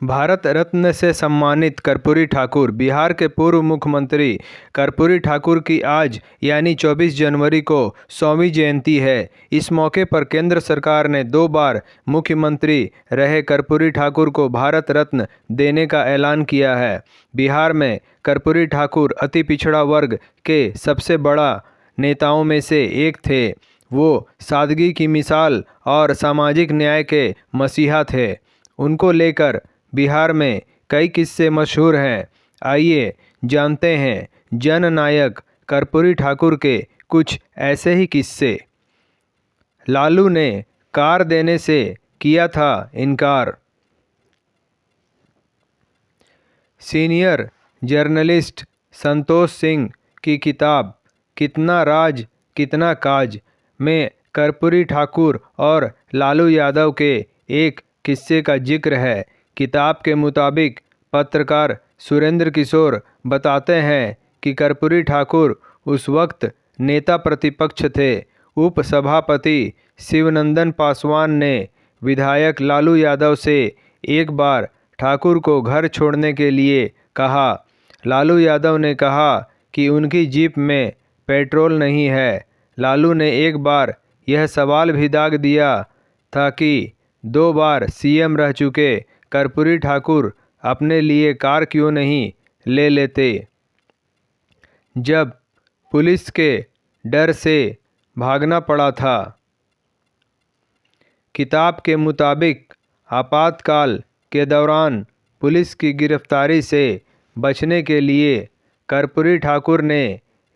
भारत रत्न से सम्मानित कर्पूरी ठाकुर। बिहार के पूर्व मुख्यमंत्री कर्पूरी ठाकुर की आज यानी 24 जनवरी को 100वीं जयंती है। इस मौके पर केंद्र सरकार ने 2 बार मुख्यमंत्री रहे कर्पूरी ठाकुर को भारत रत्न देने का ऐलान किया है। बिहार में कर्पूरी ठाकुर अति पिछड़ा वर्ग के सबसे बड़ा नेताओं में से एक थे। वो सादगी की मिसाल और सामाजिक न्याय के मसीहा थे। उनको लेकर बिहार में कई किस्से मशहूर हैं। आइए जानते हैं जननायक कर्पूरी ठाकुर के कुछ ऐसे ही किस्से। लालू ने कार देने से किया था इनकार। सीनियर जर्नलिस्ट संतोष सिंह की किताब कितना राज कितना काज में कर्पूरी ठाकुर और लालू यादव के एक किस्से का जिक्र है। किताब के मुताबिक पत्रकार सुरेंद्र किशोर बताते हैं कि कर्पूरी ठाकुर उस वक्त नेता प्रतिपक्ष थे। उपसभापति शिवनंदन पासवान ने विधायक लालू यादव से एक बार ठाकुर को घर छोड़ने के लिए कहा। लालू यादव ने कहा कि उनकी जीप में पेट्रोल नहीं है। लालू ने एक बार यह सवाल भी दाग दिया था कि 2 बार सीएम रह चुके कर्पूरी ठाकुर अपने लिए कार क्यों नहीं ले लेते। जब पुलिस के डर से भागना पड़ा था। किताब के मुताबिक आपातकाल के दौरान पुलिस की गिरफ्तारी से बचने के लिए कर्पूरी ठाकुर ने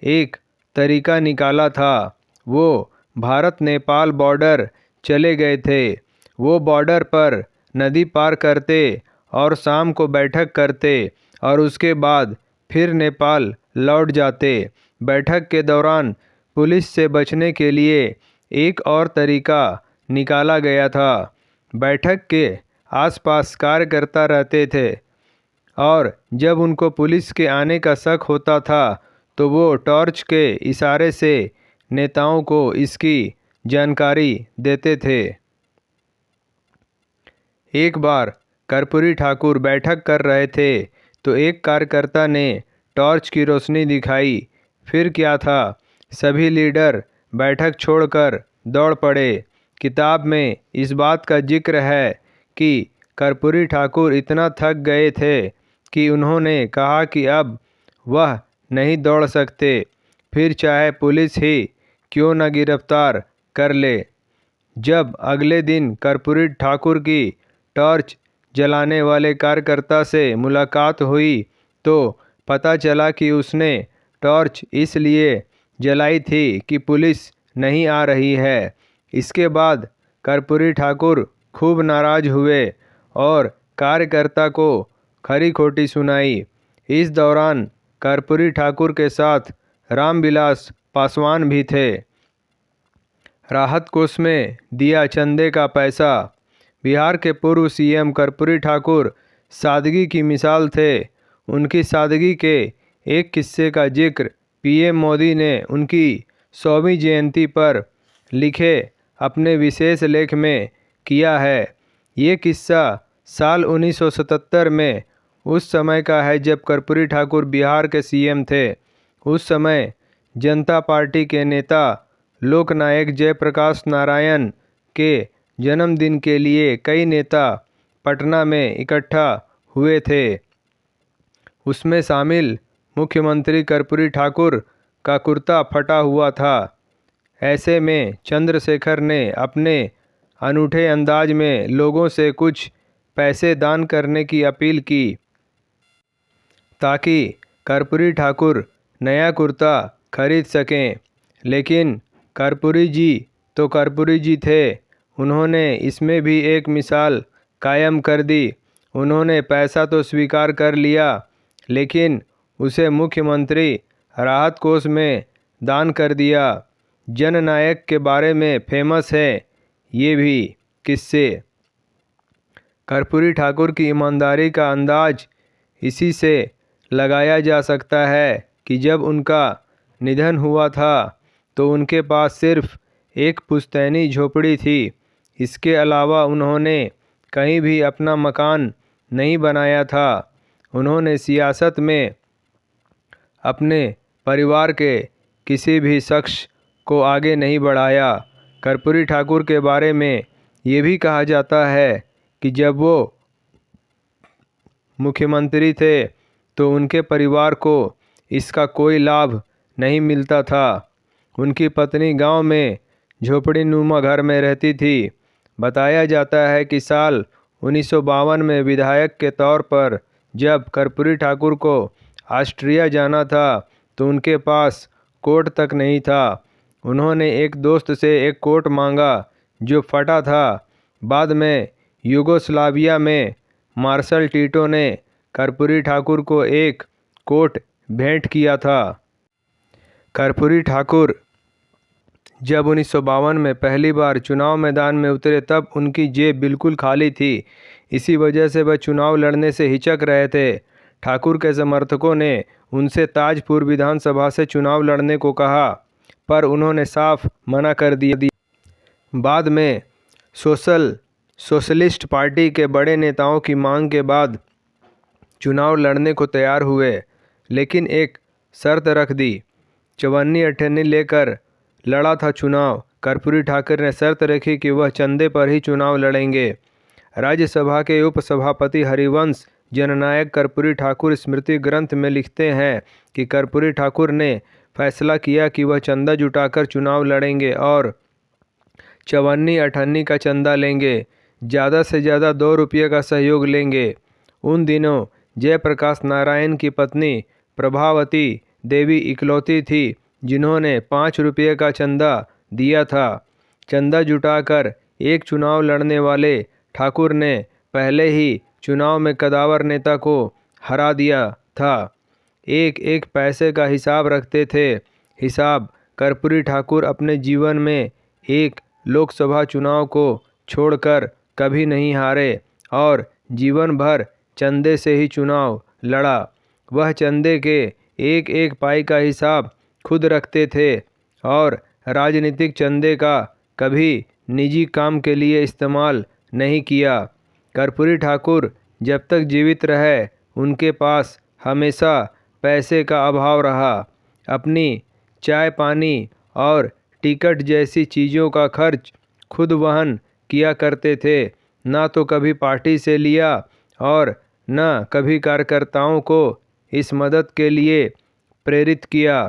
एक तरीका निकाला था। वो भारत नेपाल बॉर्डर चले गए थे। वो बॉर्डर पर नदी पार करते और शाम को बैठक करते और उसके बाद फिर नेपाल लौट जाते। बैठक के दौरान पुलिस से बचने के लिए एक और तरीका निकाला गया था। बैठक के आसपास कार्यकर्ता रहते थे और जब उनको पुलिस के आने का शक होता था तो वो टॉर्च के इशारे से नेताओं को इसकी जानकारी देते थे। एक बार कर्पूरी ठाकुर बैठक कर रहे थे तो एक कार्यकर्ता ने टॉर्च की रोशनी दिखाई। फिर क्या था, सभी लीडर बैठक छोड़कर दौड़ पड़े। किताब में इस बात का जिक्र है कि कर्पूरी ठाकुर इतना थक गए थे कि उन्होंने कहा कि अब वह नहीं दौड़ सकते, फिर चाहे पुलिस ही क्यों न गिरफ्तार कर ले। जब अगले दिन कर्पूरी ठाकुर की टॉर्च जलाने वाले कार्यकर्ता से मुलाकात हुई तो पता चला कि उसने टॉर्च इसलिए जलाई थी कि पुलिस नहीं आ रही है। इसके बाद कर्पूरी ठाकुर खूब नाराज हुए और कार्यकर्ता को खरी खोटी सुनाई। इस दौरान कर्पूरी ठाकुर के साथ रामविलास पासवान भी थे। राहत कोष में दिया चंदे का पैसा। बिहार के पूर्व सीएम कर्पूरी ठाकुर सादगी की मिसाल थे। उनकी सादगी के एक किस्से का जिक्र पीएम मोदी ने उनकी 100वीं जयंती पर लिखे अपने विशेष लेख में किया है। ये किस्सा साल 1977 में उस समय का है जब कर्पूरी ठाकुर बिहार के सीएम थे। उस समय जनता पार्टी के नेता लोकनायक जयप्रकाश नारायण के जन्मदिन के लिए कई नेता पटना में इकट्ठा हुए थे। उसमें शामिल मुख्यमंत्री कर्पूरी ठाकुर का कुर्ता फटा हुआ था। ऐसे में चंद्रशेखर ने अपने अनूठे अंदाज में लोगों से कुछ पैसे दान करने की अपील की ताकि कर्पूरी ठाकुर नया कुर्ता खरीद सकें। लेकिन कर्पूरी जी थे। उन्होंने इसमें भी एक मिसाल कायम कर दी। उन्होंने पैसा तो स्वीकार कर लिया लेकिन उसे मुख्यमंत्री राहत कोष में दान कर दिया। जननायक के बारे में फेमस है ये भी किस्से। कर्पूरी ठाकुर की ईमानदारी का अंदाज इसी से लगाया जा सकता है कि जब उनका निधन हुआ था तो उनके पास सिर्फ एक पुश्तैनी झोपड़ी थी। इसके अलावा उन्होंने कहीं भी अपना मकान नहीं बनाया था। उन्होंने सियासत में अपने परिवार के किसी भी शख्स को आगे नहीं बढ़ाया। कर्पूरी ठाकुर के बारे में ये भी कहा जाता है कि जब वो मुख्यमंत्री थे तो उनके परिवार को इसका कोई लाभ नहीं मिलता था। उनकी पत्नी गांव में झोपड़ी नुमा घर में रहती थी। बताया जाता है कि साल 1952 में विधायक के तौर पर जब कर्पूरी ठाकुर को ऑस्ट्रिया जाना था तो उनके पास कोट तक नहीं था। उन्होंने एक दोस्त से एक कोट मांगा जो फटा था। बाद में यूगोस्लाविया में मार्शल टीटो ने कर्पूरी ठाकुर को एक कोट भेंट किया था। कर्पूरी ठाकुर जब 1952 में पहली बार चुनाव मैदान में उतरे तब उनकी जेब बिल्कुल खाली थी। इसी वजह से वह चुनाव लड़ने से हिचक रहे थे। ठाकुर के समर्थकों ने उनसे ताजपुर विधानसभा से चुनाव लड़ने को कहा, पर उन्होंने साफ मना कर दिया। बाद में सोशलिस्ट पार्टी के बड़े नेताओं की मांग के बाद चुनाव लड़ने को तैयार हुए, लेकिन एक शर्त रख दी। 54-58 लेकर लड़ा था चुनाव। कर्पूरी ठाकुर ने शर्त रखी कि वह चंदे पर ही चुनाव लड़ेंगे। राज्यसभा के उपसभापति हरिवंश जननायक कर्पूरी ठाकुर स्मृति ग्रंथ में लिखते हैं कि कर्पूरी ठाकुर ने फैसला किया कि वह चंदा जुटाकर चुनाव लड़ेंगे और 54-58 का चंदा लेंगे। ज़्यादा से ज़्यादा 2 रुपये का सहयोग लेंगे। उन दिनों जयप्रकाश नारायण की पत्नी प्रभावती देवी इकलौती थी जिन्होंने 5 रुपये का चंदा दिया था। चंदा जुटाकर एक चुनाव लड़ने वाले ठाकुर ने पहले ही चुनाव में कदावर नेता को हरा दिया था। एक एक पैसे का हिसाब रखते थे। हिसाब कर्पूरी ठाकुर अपने जीवन में एक लोकसभा चुनाव को छोड़कर कभी नहीं हारे और जीवन भर चंदे से ही चुनाव लड़ा। वह चंदे के एक एक पाई का हिसाब खुद रखते थे और राजनीतिक चंदे का कभी निजी काम के लिए इस्तेमाल नहीं किया। कर्पूरी ठाकुर जब तक जीवित रहे उनके पास हमेशा पैसे का अभाव रहा। अपनी चाय पानी और टिकट जैसी चीज़ों का खर्च खुद वहन किया करते थे। ना तो कभी पार्टी से लिया और न कभी कार्यकर्ताओं को इस मदद के लिए प्रेरित किया।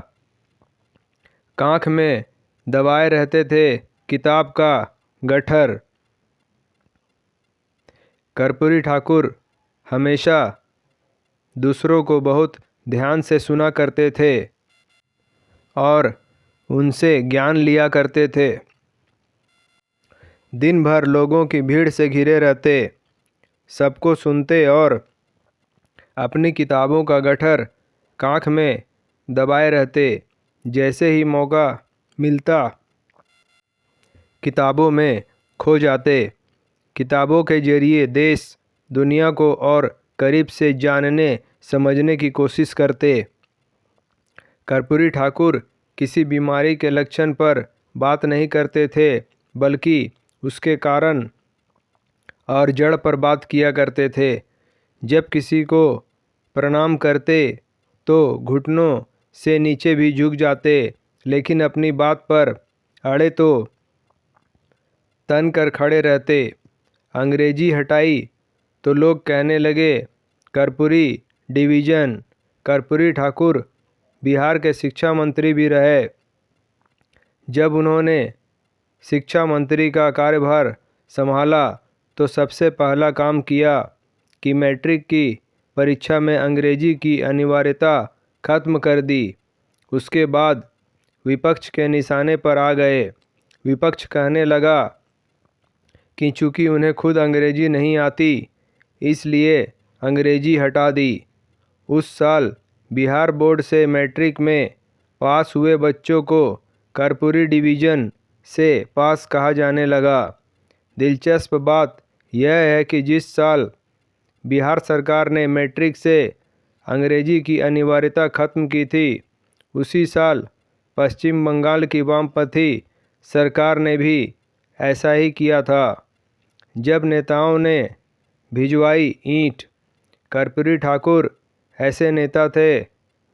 कांख में दबाए रहते थे किताब का गट्ठर। कर्पूरी ठाकुर हमेशा दूसरों को बहुत ध्यान से सुना करते थे और उनसे ज्ञान लिया करते थे। दिन भर लोगों की भीड़ से घिरे रहते, सबको सुनते और अपनी किताबों का गट्ठर कांख में दबाए रहते। जैसे ही मौका मिलता किताबों में खो जाते। किताबों के जरिए देश दुनिया को और करीब से जानने समझने की कोशिश करते। कर्पूरी ठाकुर किसी बीमारी के लक्षण पर बात नहीं करते थे, बल्कि उसके कारण और जड़ पर बात किया करते थे। जब किसी को प्रणाम करते तो घुटनों से नीचे भी झुक जाते, लेकिन अपनी बात पर अड़े तो तन कर खड़े रहते। अंग्रेजी हटाई तो लोग कहने लगे कर्पूरी डिवीज़न। कर्पूरी ठाकुर बिहार के शिक्षा मंत्री भी रहे। जब उन्होंने शिक्षा मंत्री का कार्यभार संभाला तो सबसे पहला काम किया कि मैट्रिक की परीक्षा में अंग्रेजी की अनिवार्यता खत्म कर दी। उसके बाद विपक्ष के निशाने पर आ गए। विपक्ष कहने लगा कि चूँकि उन्हें खुद अंग्रेजी नहीं आती इसलिए अंग्रेजी हटा दी। उस साल बिहार बोर्ड से मैट्रिक में पास हुए बच्चों को कर्पूरी डिवीज़न से पास कहा जाने लगा। दिलचस्प बात यह है कि जिस साल बिहार सरकार ने मैट्रिक से अंग्रेजी की अनिवार्यता खत्म की थी, उसी साल पश्चिम बंगाल की वामपंथी सरकार ने भी ऐसा ही किया था। जब नेताओं ने भिजवाई ईंट। कर्पूरी ठाकुर ऐसे नेता थे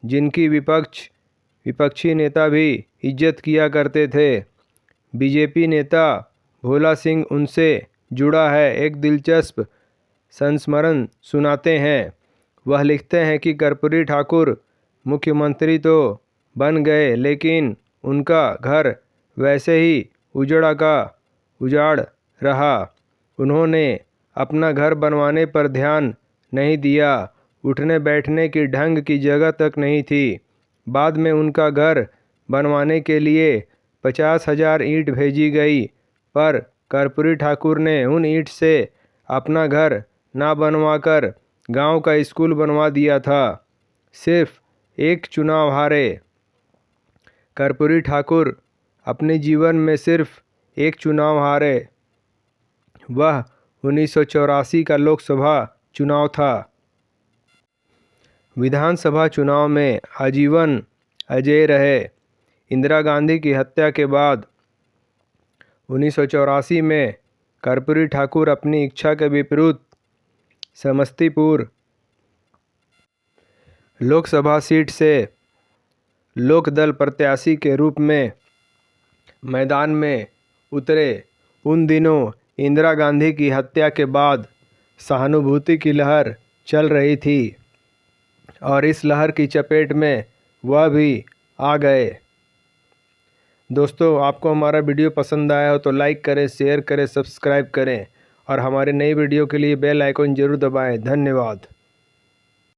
जिनकी विपक्षी नेता भी इज्जत किया करते थे। बीजेपी नेता भोला सिंह उनसे जुड़ा है एक दिलचस्प संस्मरण सुनाते हैं। वह लिखते हैं कि कर्पूरी ठाकुर मुख्यमंत्री तो बन गए, लेकिन उनका घर वैसे ही उजाड़ रहा। उन्होंने अपना घर बनवाने पर ध्यान नहीं दिया, उठने बैठने की ढंग की जगह तक नहीं थी। बाद में उनका घर बनवाने के लिए 50,000 ईंट भेजी गई, पर कर्पूरी ठाकुर ने उन ईंट से अपना घर ना बनवाकर गांव का स्कूल बनवा दिया था। सिर्फ एक चुनाव हारे। कर्पूरी ठाकुर अपने जीवन में सिर्फ एक चुनाव हारे, वह 1984 का लोकसभा चुनाव था। विधानसभा चुनाव में आजीवन अजेय रहे। इंदिरा गांधी की हत्या के बाद 1984 में कर्पूरी ठाकुर अपनी इच्छा के विपरीत समस्तीपुर लोकसभा सीट से लोकदल प्रत्याशी के रूप में मैदान में उतरे। उन दिनों इंदिरा गांधी की हत्या के बाद सहानुभूति की लहर चल रही थी और इस लहर की चपेट में वह भी आ गए। दोस्तों, आपको हमारा वीडियो पसंद आया हो तो लाइक करें, शेयर करें, सब्सक्राइब करें और हमारे नई वीडियो के लिए बेल आइकन जरूर दबाएं। धन्यवाद।